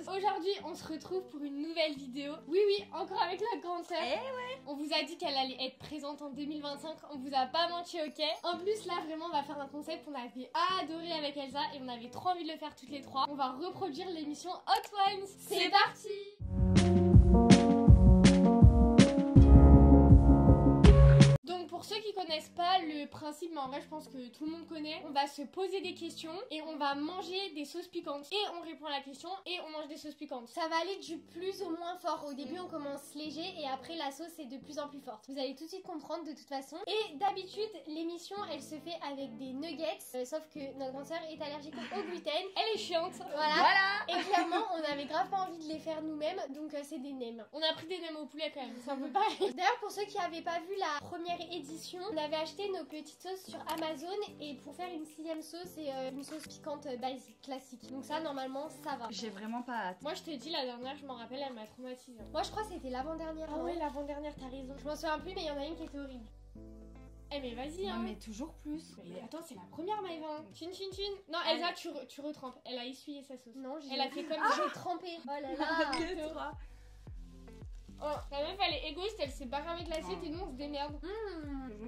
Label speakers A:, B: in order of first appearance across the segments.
A: Aujourd'hui, on se retrouve pour une nouvelle vidéo. Oui, encore avec la grande sœur. On vous a dit qu'elle allait être présente en 2025. On vous a pas menti, ok. En plus, là, vraiment, on va faire un concept qu'on avait adoré avec Elsa et on avait trop envie de le faire toutes les trois. On va reproduire l'émission Hot Ones. C'est parti! Pour ceux qui connaissent pas le principe, mais en vrai je pense que tout le monde connaît, on va se poser des questions et on va manger des sauces piquantes. Et on répond à la question et on mange des sauces piquantes. Ça va aller du plus au moins fort. Au début on commence léger et après la sauce est de plus en plus forte. Vous allez tout de suite comprendre de toute façon. Et d'habitude l'émission elle se fait avec des nuggets, sauf que notre grande sœur est allergique au gluten. Elle est chiante, voilà. Et clairement on avait grave pas envie de les faire nous-mêmes, donc c'est des nems. On a pris des nems au poulet quand même, c'est un peu pareil. D'ailleurs pour ceux qui n'avaient pas vu la première édition, on avait acheté nos petites sauces sur Amazon et pour faire une 6ème sauce c'est une sauce piquante basique, classique. Donc ça normalement ça va.
B: J'ai vraiment pas hâte.
A: Moi je te dis la dernière je m'en rappelle elle m'a traumatisée. Moi je crois que c'était l'avant-dernière. Ah ouais l'avant-dernière t'as raison. Je m'en souviens plus mais il y en a une qui était horrible. Eh mais vas-y hein.
B: Non mais toujours plus.
A: Mais attends c'est la première Maëva. Chin chin chin. Non Elsa tu retrempes. Elle a essuyé sa sauce. Non elle a fait comme j'ai trempé. Oh là là. Oh, la meuf elle est égoïste, elle s'est barrée avec l'assiette et nous on se démerde.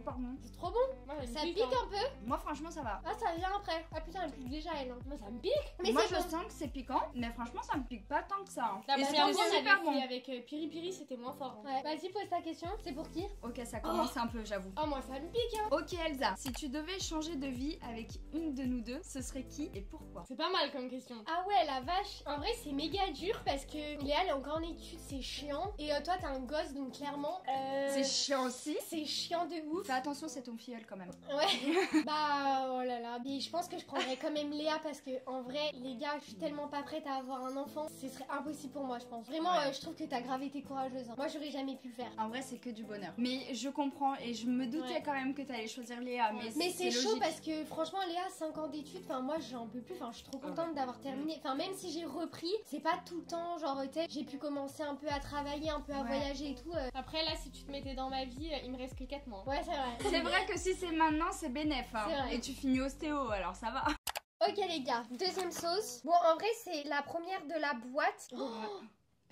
B: Pardon.
A: C'est trop bon. Moi, ça pique un peu.
B: Moi franchement ça va.
A: Ah ça vient après. Ah putain elle pique déjà elle. Hein. Moi ça me pique.
B: Mais moi je sens que c'est piquant, mais franchement ça me pique pas tant que ça.
A: Hein. Et c'est super bon. Avec Piri Piri c'était moins fort. Hein. Ouais. Vas-y pose ta question. C'est pour qui?
B: Ok ça commence un peu j'avoue.
A: Oh moi ça me pique hein.
B: Ok Elsa, si tu devais changer de vie avec une de nous deux, ce serait qui et pourquoi?
A: C'est pas mal comme question. Ah ouais la vache. En vrai c'est méga dur parce que Léa elle est encore en études, c'est chiant. Et toi t'as un gosse donc clairement
B: c'est chiant aussi.
A: C'est chiant de ouf.
B: Fais attention c'est ton filleul quand même.
A: Ouais. Bah oh là là. Mais je pense que je prendrais quand même Léa parce que en vrai les gars je suis tellement pas prête à avoir un enfant. Ce serait impossible pour moi je pense. Vraiment je trouve que t'as grave été courageuse. Hein. Moi j'aurais jamais pu le faire.
B: En vrai c'est que du bonheur. Mais je comprends et je me doutais quand même que t'allais choisir Léa.
A: Mais c'est chaud parce que franchement Léa 5 ans d'études. Enfin moi j'en peux plus. Enfin je suis trop contente d'avoir terminé. Enfin même si j'ai repris c'est pas tout le temps genre tu sais j'ai pu commencer un peu à travailler, un peu à voyager et tout. Après là si tu te mettais dans ma vie il me reste que 4 mois. Ouais c'est vrai.
B: C'est vrai que si c'est maintenant c'est bénéf hein. Et tu finis ostéo alors ça va.
A: Ok les gars, deuxième sauce. Bon en vrai c'est la première de la boîte.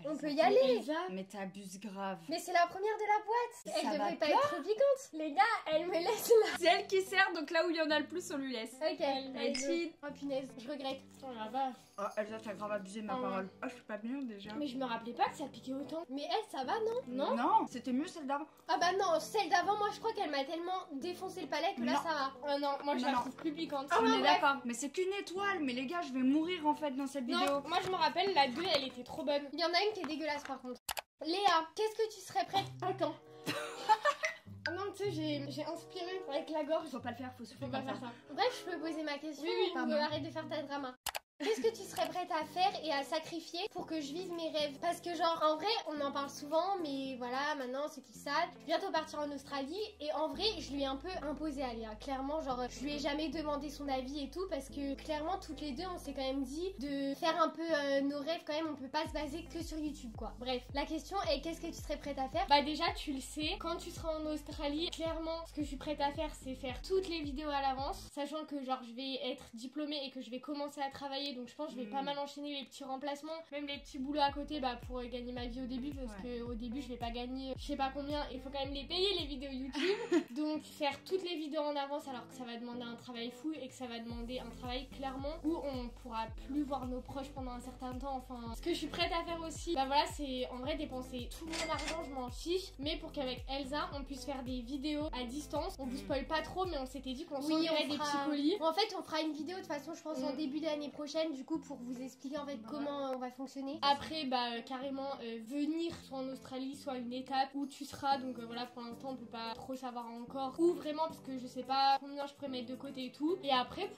A: On peut y aller.
B: Mais t'abuses grave.
A: Mais c'est la première de la boîte. Elle devrait pas être piquante. Les gars, elle me laisse là.
B: C'est elle qui sert, donc là où il y en a le plus, on lui laisse.
A: Ok. Elle oh punaise, je regrette. Oh la vache.
B: Oh Elsa, t'as grave abusé ma parole. Oh je suis pas bien déjà.
A: Mais je me rappelais pas que ça piquait autant. Mais elle, ça va non?
B: Non, c'était mieux celle d'avant.
A: Ah bah non, celle d'avant, moi je crois qu'elle m'a tellement défoncé le palais que là ça va. Oh non, moi je la trouve plus piquante.
B: Ah on est d'accord. Mais c'est qu'une étoile. Mais les gars, je vais mourir en fait dans cette vidéo.
A: Non, moi je me rappelle, la 2 elle était trop bonne. Il y en a une qui est dégueulasse par contre. Léa, qu'est-ce que tu serais prête? Attends. Ah non, tu sais, j'ai inspiré avec la gorge.
B: Faut pas le faire, faut souffler.
A: Faut pas faire ça. Bref, je peux poser ma question.
B: Oui,
A: ou arrête de faire ta drama. Qu'est-ce que tu serais prête à faire et à sacrifier pour que je vise mes rêves? Parce que genre en vrai on en parle souvent mais voilà maintenant ceux qui savent, je vais bientôt partir en Australie et en vrai je lui ai un peu imposé à Léa. Clairement genre je lui ai jamais demandé son avis et tout parce que clairement toutes les deux on s'est quand même dit de faire un peu nos rêves quand même, on peut pas se baser que sur YouTube quoi. Bref, la question est qu'est-ce que tu serais prête à faire? Bah déjà tu le sais, quand tu seras en Australie, clairement ce que je suis prête à faire c'est faire toutes les vidéos à l'avance, sachant que genre je vais être diplômée et que je vais commencer à travailler. Donc je pense que je vais pas mal enchaîner les petits remplacements, même les petits boulots à côté pour gagner ma vie au début parce que au début je vais pas gagner je sais pas combien, il faut quand même les payer les vidéos YouTube. Donc faire toutes les vidéos en avance alors que ça va demander un travail fou et que ça va demander un travail clairement où on pourra plus voir nos proches pendant un certain temps. Enfin ce que je suis prête à faire aussi, bah voilà c'est en vrai dépenser tout mon argent, je m'en fiche, mais pour qu'avec Elsa on puisse faire des vidéos à distance. On vous spoil pas trop mais on s'était dit qu'on s'enverrait des petits colis. En fait on fera une vidéo de toute façon je pense en début d'année prochaine du coup pour vous expliquer en fait comment on va fonctionner. Après carrément venir soit en Australie soit une étape où tu seras, donc voilà pour l'instant on peut pas trop savoir encore où vraiment parce que je sais pas combien je pourrais mettre de côté et tout. Et après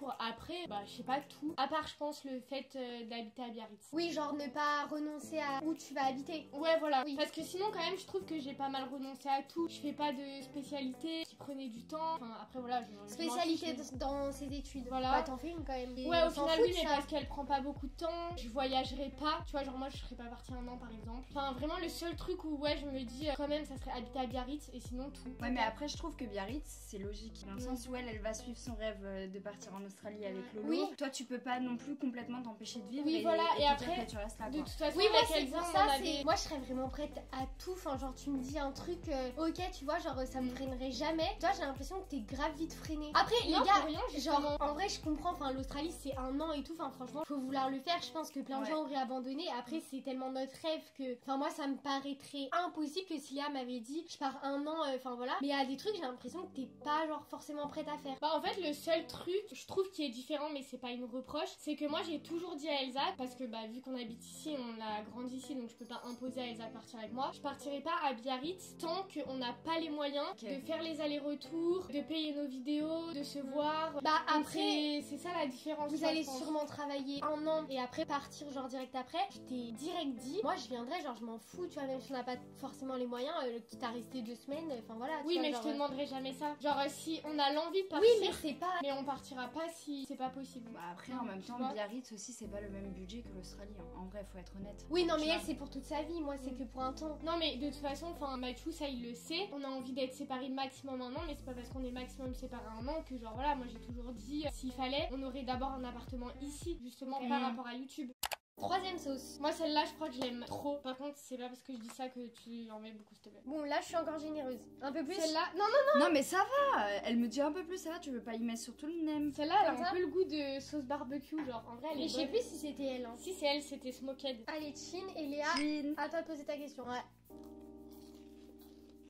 A: je sais pas tout, à part je pense le fait d'habiter à Biarritz. Oui genre ne pas renoncer à où tu vas habiter. Ouais voilà, parce que sinon quand même je trouve que j'ai pas mal renoncé à tout. Je fais pas de spécialité qui prenait du temps, enfin après voilà spécialité dans ses études. Voilà. Bah t'en fais une quand même. Ouais au final oui mais parce parce qu'elle prend pas beaucoup de temps, je voyagerai pas, tu vois, genre moi je serais pas partie un an par exemple. Enfin vraiment le seul truc où ouais je me dis quand même ça serait habiter à Biarritz et sinon tout.
B: Ouais, mais après je trouve que Biarritz c'est logique dans le sens où elle va suivre son rêve de partir en Australie avec Lolo.
A: Oui.
B: Toi tu peux pas non plus complètement t'empêcher de vivre.
A: Oui, voilà, et
B: te dire
A: après,
B: que tu restes là,
A: de
B: quoi.
A: toute façon,
B: Oui,
A: avec
B: moi, c'est
A: Elsa,
B: pour
A: on
B: ça,
A: en avait- moi je serais vraiment prête à tout. Enfin, genre, tu me dis un truc, ok, tu vois, genre, ça me freinerait jamais. Toi, j'ai l'impression que t'es grave vite freiné. Après, les
B: Non,
A: gars,
B: pour rien,
A: genre, en vrai, je comprends. Enfin, l'Australie, c'est un an et tout. Enfin, franchement, faut vouloir le faire. Je pense que plein de gens auraient abandonné. Après, c'est tellement notre rêve que, enfin, moi, ça me paraîtrait impossible que si Léa m'avait dit, je pars un an, enfin voilà. Mais il y a des trucs, j'ai l'impression que t'es pas, genre, forcément prête à faire. Bah, en fait, le seul truc, je trouve qui est différent, mais c'est pas une reproche, c'est que moi, j'ai toujours dit à Elsa, parce que, bah, vu qu'on habite ici, on a grandi ici, donc je peux pas imposer à Elsa de partir avec moi. Je partirai pas à Biarritz tant qu'on n'a pas les moyens de faire les allers-retours, de payer nos vidéos, de se voir. Bah, après, c'est ça la différence. Vous allez sûrement travailler un an et après partir, genre, direct après. Je t'ai direct dit, moi, je viendrai, genre, je m'en fous, tu vois, même si on n'a pas forcément les moyens, quitte à rester 2 semaines, enfin voilà. Oui, mais je te demanderai jamais ça. Genre, si on a l'envie de partir. Oui, mais c'est pas. Mais on partira pas si c'est pas possible.
B: Bah, après, en même temps, Biarritz aussi, c'est pas le même budget que l'Australie. Hein. En vrai, faut être honnête.
A: Oui, non, mais elle, c'est pour toute sa vie. Moi, c'est que pour un temps. Non, mais de toute façon, enfin, Mathieu, ça, il le sait. On a envie d'être séparés maximum un an, mais c'est pas parce qu'on est maximum séparés un an que, genre, voilà, moi, j'ai toujours dit, s'il fallait, on aurait d'abord un appartement ici, justement, par rapport à YouTube. Troisième sauce. Moi, celle-là, je crois que je l'aime trop. Par contre, c'est pas parce que je dis ça que tu en mets beaucoup, s'il te plaît. Bon, là, je suis encore généreuse. Un peu plus. Celle-là. Non, non, non.
B: Non, mais ça va. Elle me dit un peu plus, ça va. Tu veux pas y mettre sur tout le nem.
A: Celle-là, elle a un peu le goût de sauce barbecue, genre. En vrai, elle est. Mais je sais plus si c'était elle. Hein. Si c'est elle, c'était Smoked. Allez, Chin et Léa.
B: Chin.
A: À toi de poser ta question. Ouais.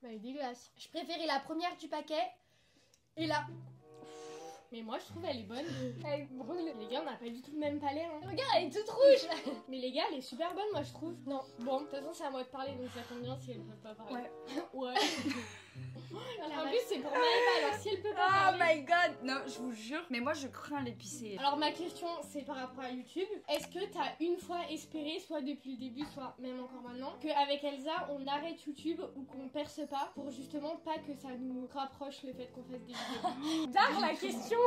A: Elle est dégueulasse. Je préférais la première du paquet. Et là. Mais moi je trouve elle est bonne. Elle brûle. Les gars, on n'a pas du tout le même palais. Hein. Regarde, elle est toute rouge. Mais les gars, elle est super bonne, moi je trouve. Non. Bon, de toute façon, c'est à moi de parler, donc ça tombe bien si elle peut pas parler. Ouais. Ouais. En plus, c'est pour Maëva, alors si elle peut pas parler.
B: Oh my god. Non, je vous jure. Mais moi, je crains l'épicé.
A: Alors, ma question, c'est par rapport à YouTube. Est-ce que t'as une fois espéré, soit depuis le début, soit même encore maintenant, qu'avec Elsa, on arrête YouTube ou qu'on perce pas pour justement pas que ça nous rapproche le fait qu'on fasse des vidéos? Dark la question.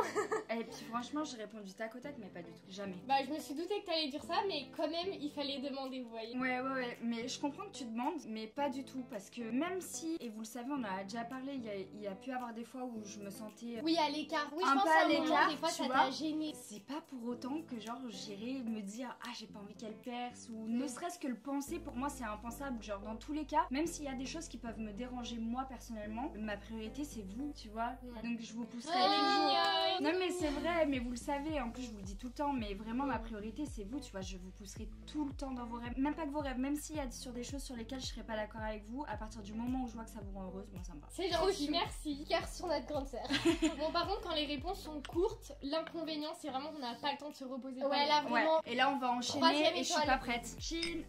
B: Et puis franchement, j'ai répondu tac au tac, mais pas du tout. Jamais.
A: Bah, je me suis douté que t'allais dire ça, mais quand même, il fallait demander, vous voyez.
B: Ouais. Mais je comprends que tu demandes, mais pas du tout. Parce que même si, et vous le savez, on en a déjà parlé, il y a pu avoir des fois où je me sentais.
A: Oui, à l'écart. Oui,
B: un
A: je pense
B: peu
A: à
B: à
A: un moment,
B: l'écart,
A: des fois,
B: tu
A: ça
B: vois.
A: t'a gêné.
B: C'est pas pour autant que genre j'irai me dire ah j'ai pas envie qu'elle perce ou ne serait-ce que le penser pour moi c'est impensable, genre dans tous les cas, même s'il y a des choses qui peuvent me déranger moi personnellement, ma priorité c'est vous, tu vois. Donc je vous pousserai toujours. Non mais c'est vrai, mais vous le savez, en plus je vous le dis tout le temps, mais vraiment ma priorité c'est vous, tu vois, je vous pousserai tout le temps dans vos rêves, même pas que vos rêves, même s'il y a sur des choses sur lesquelles je serais pas d'accord avec vous, à partir du moment où je vois que ça vous rend heureuse, moi ça me va.
A: C'est gentil, merci. Cœur sur notre grande sœur. Bon, par contre, quand les réponses sont courtes, l'inconvénient c'est vraiment qu'on n'a pas le temps de se reposer. Ouais, là vraiment.
B: Et là on va enchaîner et je suis pas prête. Chin.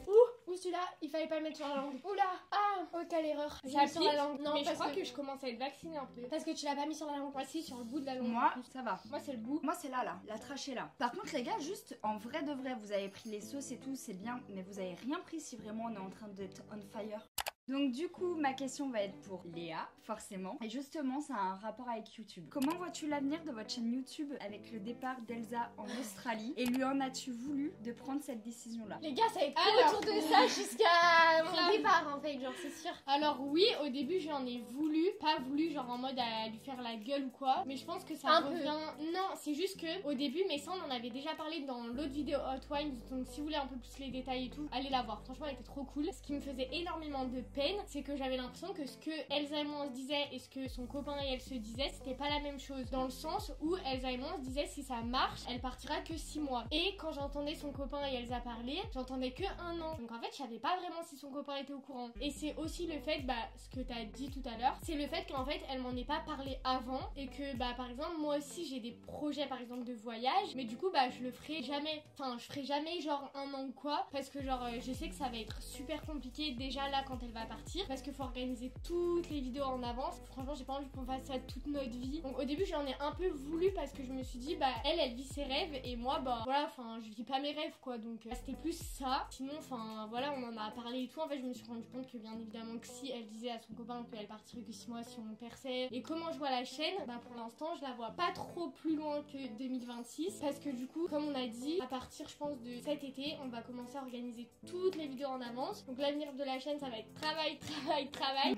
A: Ouh, celui-là, il fallait pas le mettre sur la langue. Oula, ah, oh quelle erreur. J'ai mis sur la langue. Non, mais je crois que je commence à être vaccinée un peu. Parce que tu l'as pas mis sur la langue. Moi, si, sur le bout de la langue.
B: Moi, ça va.
A: Moi, c'est le bout.
B: Moi, c'est là, la trachée là. Par contre, les gars, juste en vrai de vrai, vous avez pris les sauces et tout, c'est bien, mais vous avez rien pris si vraiment on est en train d'être on fire. Donc du coup, ma question va être pour Léa, forcément. Et justement, ça a un rapport avec YouTube. Comment vois-tu l'avenir de votre chaîne YouTube avec le départ d'Elsa en Australie? Et lui en as-tu voulu de prendre cette décision-là?
A: Les gars, ça va être autour de ça jusqu'à mon départ, en fait, genre, c'est sûr. Alors oui, au début, j'en ai voulu. Pas voulu, genre en mode à lui faire la gueule ou quoi. Mais je pense que ça revient... Non, c'est juste que au début, mais ça, on en avait déjà parlé dans l'autre vidéo Hot Wines. Donc si vous voulez un peu plus les détails et tout, allez la voir. Franchement, elle était trop cool. Ce qui me faisait énormément de peine, c'est que j'avais l'impression que ce que Elsa et moi on se disait et ce que son copain et elle se disaient, c'était pas la même chose. Dans le sens où Elsa et moi on se disait si ça marche, elle partira que 6 mois. Et quand j'entendais son copain et Elsa parler, j'entendais que 1 an. Donc en fait, je savais pas vraiment si son copain était au courant. Et c'est aussi le fait, bah, ce que t'as dit tout à l'heure, c'est le fait qu'en fait, elle m'en ait pas parlé avant et que, bah, par exemple, moi aussi j'ai des projets, par exemple, de voyage, mais du coup, bah, je le ferai jamais. Enfin, je ferai jamais genre 1 an ou quoi, parce que genre, je sais que ça va être super compliqué déjà là quand elle va va partir parce qu'il faut organiser toutes les vidéos en avance. Franchement, j'ai pas envie qu'on fasse ça toute notre vie. Donc au début, j'en ai un peu voulu parce que je me suis dit, bah elle vit ses rêves et moi, bah voilà, enfin, je vis pas mes rêves quoi. Donc c'était plus ça. Sinon, enfin, voilà, on en a parlé et tout. En fait, je me suis rendu compte que bien évidemment que si elle disait à son copain qu'elle partirait que 6 mois si on perçait. Et comment je vois la chaîne, bah pour l'instant, je la vois pas trop plus loin que 2026 parce que du coup, comme on a dit, à partir, je pense, de cet été, on va commencer à organiser toutes les vidéos en avance. Donc l'avenir de la chaîne, ça va être travail,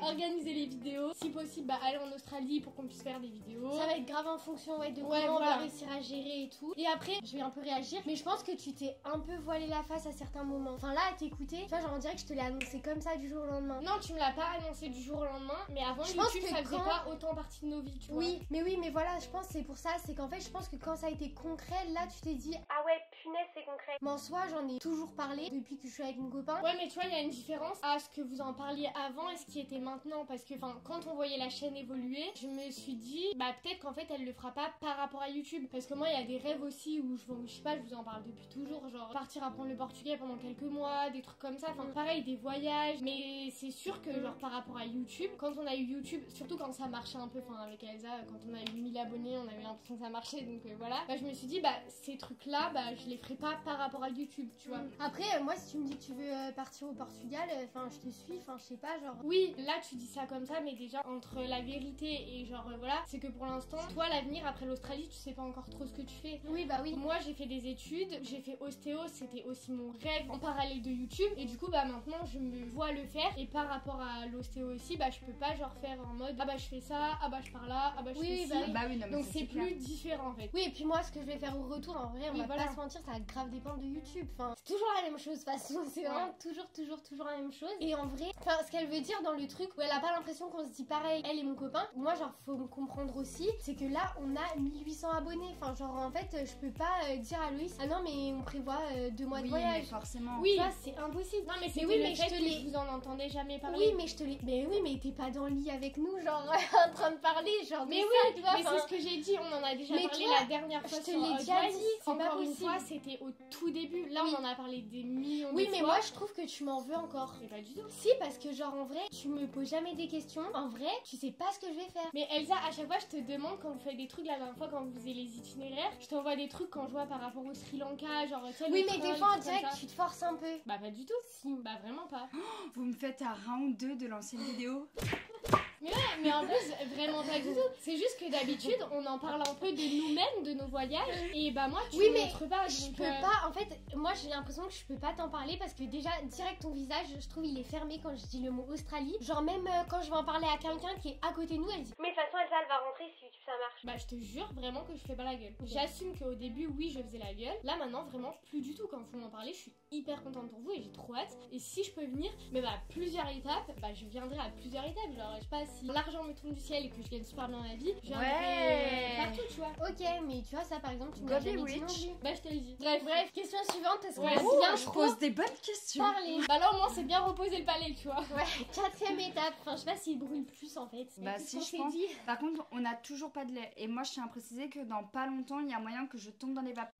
A: organiser les vidéos, si possible, bah aller en Australie pour qu'on puisse faire des vidéos. Ça va être grave en fonction de comment on va réussir à gérer et tout. Et après, je vais un peu réagir, mais je pense que tu t'es un peu voilé la face à certains moments. Enfin là, à t'écouter, tu vois, genre on dirait que je te l'ai annoncé comme ça du jour au lendemain. Non, tu me l'as pas annoncé du jour au lendemain, mais avant je YouTube, ça faisait pas autant partie de nos vies, tu vois. Oui, mais voilà, je pense que c'est pour ça, c'est qu'en fait, je pense que quand ça a été concret, là, tu t'es dit, ah ouais, punaise, c'est concret. Mais en soi, j'en ai toujours parlé depuis que je suis avec mon copain. Ouais, mais tu vois, il y a une différence à ce que vous en parliez avant et ce qui était maintenant, parce que, enfin, quand on voyait la chaîne évoluer, je me suis dit, bah peut-être qu'en fait, elle le fera pas par rapport à YouTube, parce que moi, il y a des rêves aussi où je sais pas, je vous en parle depuis toujours, genre partir apprendre le portugais pendant quelques mois, des trucs comme ça, enfin pareil, des voyages, mais c'est sûr que genre par rapport à YouTube, quand on a eu YouTube, surtout quand ça marchait un peu, enfin avec Elsa, quand on a eu 1000 abonnés, on avait l'impression que ça marchait, donc voilà, bah je me suis dit, bah ces trucs là, bah je les ferai pas par rapport à YouTube, tu vois. Après, moi si tu me dis que tu veux partir au Portugal, enfin je te suis, enfin je sais pas, genre... Oui, là tu dis ça comme ça, mais déjà entre la vérité et genre voilà, c'est que pour l'instant, toi l'avenir après l'Australie, tu sais pas encore trop ce que tu fais. Oui, bah oui. Moi j'ai fait des études, j'ai fait ostéo, c'était aussi mon rêve en parallèle de YouTube, et du coup bah maintenant je me vois le faire, et par rapport à l'ostéo aussi, bah je peux pas genre faire en mode ah bah je fais ça, ah bah je pars là, ah bah je fais ci. Bah oui, non, mais donc c'est plus différent en fait. Oui, et puis moi ce que je vais faire au retour, en vrai on va pas se mentir, ça va grave dépendre de YouTube, enfin c'est toujours la même chose de toute façon, c'est vraiment toujours la même chose. Et en vrai, enfin ce qu'elle veut dire dans le truc où elle a pas l'impression qu'on se dit pareil, elle et mon copain, moi genre faut me comprendre aussi, c'est que là on a 1800 abonnés, enfin genre en fait je peux pas dire à Loïs ah non mais on prévoit 2 mois de voyage. Mais forcément. Oui, ça c'est impossible. Non mais c'est oui, mais je vous en entendais jamais parler. Oui, mais je te l'ai. Mais oui, mais t'es pas dans le lit avec nous, genre en train de parler, genre. Mais oui, tu vois. Mais c'est ce que j'ai dit. On en a déjà parlé la dernière fois. Je te l'ai déjà dit. Encore une fois, c'était au tout début. Là, on en a parlé des millions de fois. Oui, mais moi, je trouve que tu m'en veux encore. Mais pas du tout. Si, parce que genre en vrai, tu me poses jamais des questions. En vrai, tu sais pas ce que je vais faire. Mais Elsa, à chaque fois, je te demande quand vous faites des trucs. La dernière fois, quand vous faisiez les itinéraires, je t'envoie des trucs quand je vois par rapport au Sri Lanka, genre. Oui, mais des fois, on dirait que tu te forces un peu. Bah pas du tout. Si. Bah vraiment pas.
B: Vous me faites un round 2 de l'ancienne vidéo.
A: Mais ouais, mais en plus, vraiment pas du tout. C'est juste que d'habitude, on en parle un peu de nous-mêmes, de nos voyages. Et bah moi, tu me montres pas. Je peux pas, en fait, moi j'ai l'impression que je peux pas t'en parler parce que déjà, direct ton visage, je trouve il est fermé quand je dis le mot Australie. Genre même quand je vais en parler à quelqu'un qui est à côté de nous, elle dit mais de toute façon, elle va rentrer si ça marche. Bah je te jure vraiment que je fais pas la gueule. J'assume qu'au début, oui, je faisais la gueule. Là maintenant, vraiment plus du tout. Quand vous m'en parlez, je suis hyper contente pour vous et j'ai trop hâte. Et si je peux venir, mais bah plusieurs étapes, bah je viendrai à plusieurs étapes. Genre je sais pas si l'argent me tombe du ciel et que je gagne super bien la vie, je viendrai partout, tu vois. Ok, mais tu vois ça par exemple, tu m'as jamais dit non plus. Bah je te le dis. Bref, question suivante, parce qu'on a bien
B: je pose des bonnes questions.
A: Parler. Bah là au moins c'est bien reposer le palais, tu vois. Ouais, 4ème étape. Enfin je sais pas s'il brûle plus en fait.
B: Bah si je pense. Par contre on a toujours pas de lait et moi je tiens à préciser que dans pas longtemps il y a moyen que je tombe dans les vapeurs.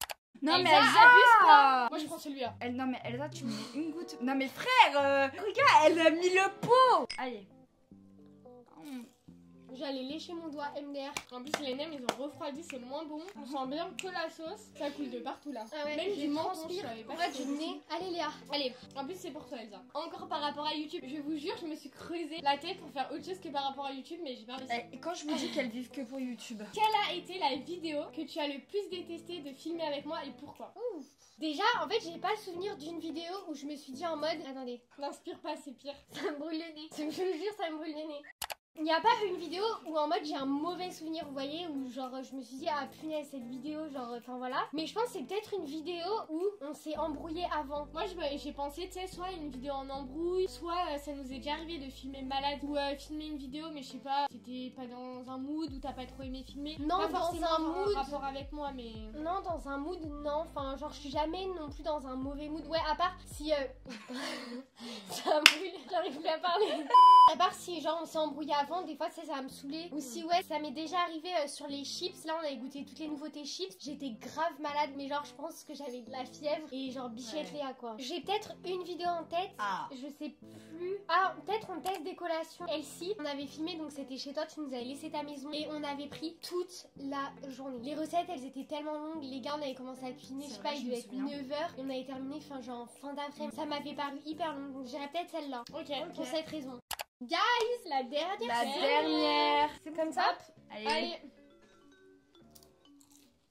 B: Non
A: Elsa, mais Elsa abuse pas. Moi je prends celui-là.
B: Non mais Elsa tu me mets une goutte. Non mais frère, regarde elle a mis le pot. Allez.
A: J'allais lécher mon doigt MDR. En plus les nems ils ont refroidi, c'est moins bon. On sent bien que la sauce. Ça coule de partout là. Ah ouais, même du menton, je savais pas. En fait, du nez. Allez Léa. Allez, en plus c'est pour toi Elsa. Encore par rapport à YouTube, je vous jure, je me suis creusé la tête pour faire autre chose que par rapport à YouTube, mais j'ai pas réussi.
B: Et quand je vous dis qu'elles vivent que pour YouTube.
A: Quelle a été la vidéo que tu as le plus détesté de filmer avec moi et pourquoi? Ouf. Déjà, en fait, j'ai pas le souvenir d'une vidéo où je me suis dit en mode attendez, n'inspire pas, c'est pire. Ça me brûle le nez. Je vous jure, ça me brûle le nez. Il n'y a pas une vidéo où en mode j'ai un mauvais souvenir, vous voyez, où genre je me suis dit ah punaise cette vidéo, genre enfin voilà. Mais je pense que c'est peut-être une vidéo où on s'est embrouillé avant. Moi j'ai pensé tu sais soit une vidéo en embrouille, soit ça nous est déjà arrivé de filmer malade ou filmer une vidéo mais je sais pas, c'était pas dans un mood ou t'as pas trop aimé filmer. Non, pas dans un mood. Rapport avec moi mais... Non dans un mood non, enfin genre je suis jamais non plus dans un mauvais mood. Ouais à part si... ça brûle, j'arrive plus à parler. À part si genre on s'est embrouillé avant, des fois, ça va me saouler. Ou si, ouais, ça m'est déjà arrivé sur les chips. Là, on avait goûté toutes les nouveautés chips. J'étais grave malade, mais genre, je pense que j'avais de la fièvre et genre bichette Léa, quoi. J'ai peut-être une vidéo en tête. Je sais plus. Ah, peut-être on teste des collations. Elsie, on avait filmé, donc c'était chez toi, tu nous avais laissé ta maison et on avait pris toute la journée. Les recettes, elles étaient tellement longues. Les gars, on avait commencé à cuisiner, je sais pas, il devait être 9h et on avait terminé fin d'après-midi. Ça m'avait paru hyper long, donc j'irais peut-être celle-là. Ok. Pour cette raison. Guys, la dernière.
B: C'est
A: comme ça.
B: Allez.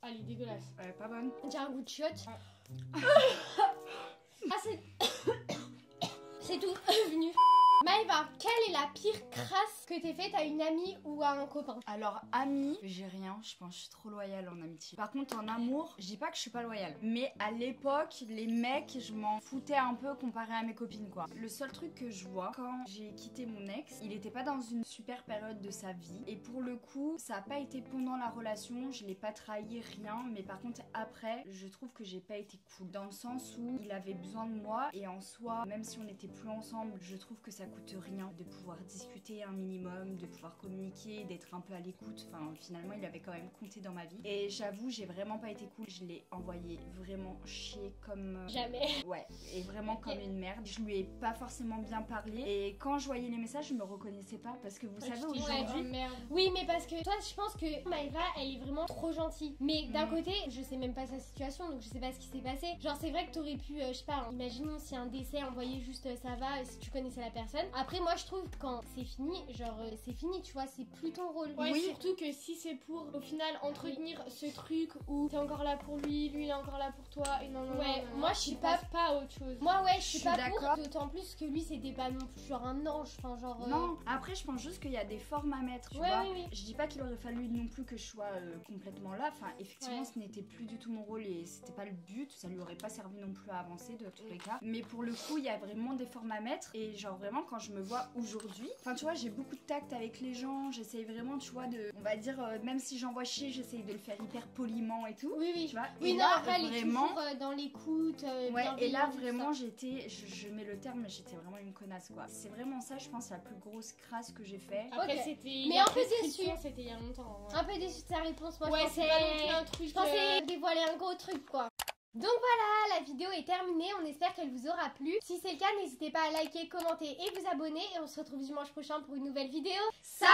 A: Allez, dégueulasse.
B: Pas bonne.
A: J'ai un goût de chiotte. C'est tout venu. Maëva, quelle est la pire crasse que t'aies faite à une amie ou à un copain?
B: Alors, amie, j'ai rien, je pense que je suis trop loyale en amitié. Par contre, en amour, je dis pas que je suis pas loyale. Mais à l'époque, les mecs, je m'en foutais un peu comparé à mes copines, quoi. Le seul truc que je vois, quand j'ai quitté mon ex, il était pas dans une super période de sa vie. Et pour le coup, ça a pas été pendant la relation, je l'ai pas trahi, rien. Mais par contre, après, je trouve que j'ai pas été cool. Dans le sens où il avait besoin de moi. Et en soi, même si on n'était plus ensemble, je trouve que ça coûte rien de pouvoir discuter un minimum, de pouvoir communiquer, d'être un peu à l'écoute. Enfin, finalement, il avait quand même compté dans ma vie. Et j'avoue, j'ai vraiment pas été cool. Je l'ai envoyé vraiment chier comme...
A: Jamais.
B: Ouais, et vraiment comme une merde. Je lui ai pas forcément bien parlé. Et quand je voyais les messages, je me reconnaissais pas. Parce que vous savez, aujourd'hui...
A: Oui, mais parce que toi, je pense que Maëva, elle est vraiment trop gentille. Mais d'un côté, je sais même pas sa situation, donc je sais pas ce qui s'est passé. Genre, c'est vrai que t'aurais pu, je sais pas, imaginons si un décès envoyé juste ça va, si tu connaissais la personne. Après, moi, je trouve que quand c'est fini, genre, c'est fini, tu vois, c'est plus ton rôle.
C: Ouais, oui. Surtout que si c'est pour, au final, entretenir ce truc où t'es encore là pour lui, lui il est encore là pour toi, et non,
A: moi, je suis pas
C: à autre chose.
A: Moi, ouais, je suis pas pour, d'autant plus que lui, c'était pas non plus genre un ange, enfin, genre...
B: Non, après, je pense juste qu'il y a des formes à mettre, tu vois. Oui. Je dis pas qu'il aurait fallu non plus que je sois complètement là, enfin, effectivement, ce n'était plus du tout mon rôle et c'était pas le but, ça lui aurait pas servi non plus à avancer, de tous les cas. Mais pour le coup, il y a vraiment des formes à mettre et genre, vraiment, quand je me vois aujourd'hui, enfin tu vois, j'ai beaucoup de tact avec les gens, j'essaye vraiment, tu vois, de, on va dire, même si j'envoie chier, j'essaye de le faire hyper poliment et tout.
A: Oui,
B: tu vois.
A: Oui,
B: et
A: non,
B: là,
A: après, elle est toujours dans l'écoute.
B: Ouais, et là, vraiment, j'étais, je mets le terme, j'étais vraiment une connasse, quoi. C'est vraiment ça, je pense, la plus grosse crasse que j'ai fait.
C: Après, c'était...
A: Mais un peu déçu.
C: C'était il y a longtemps.
A: Un peu déçu de sa réponse, moi,
C: je pensais...
A: Je pensais dévoiler un gros truc, quoi. Donc voilà, la vidéo est terminée, on espère qu'elle vous aura plu. Si c'est le cas, n'hésitez pas à liker, commenter et vous abonner. Et on se retrouve dimanche prochain pour une nouvelle vidéo. Salut!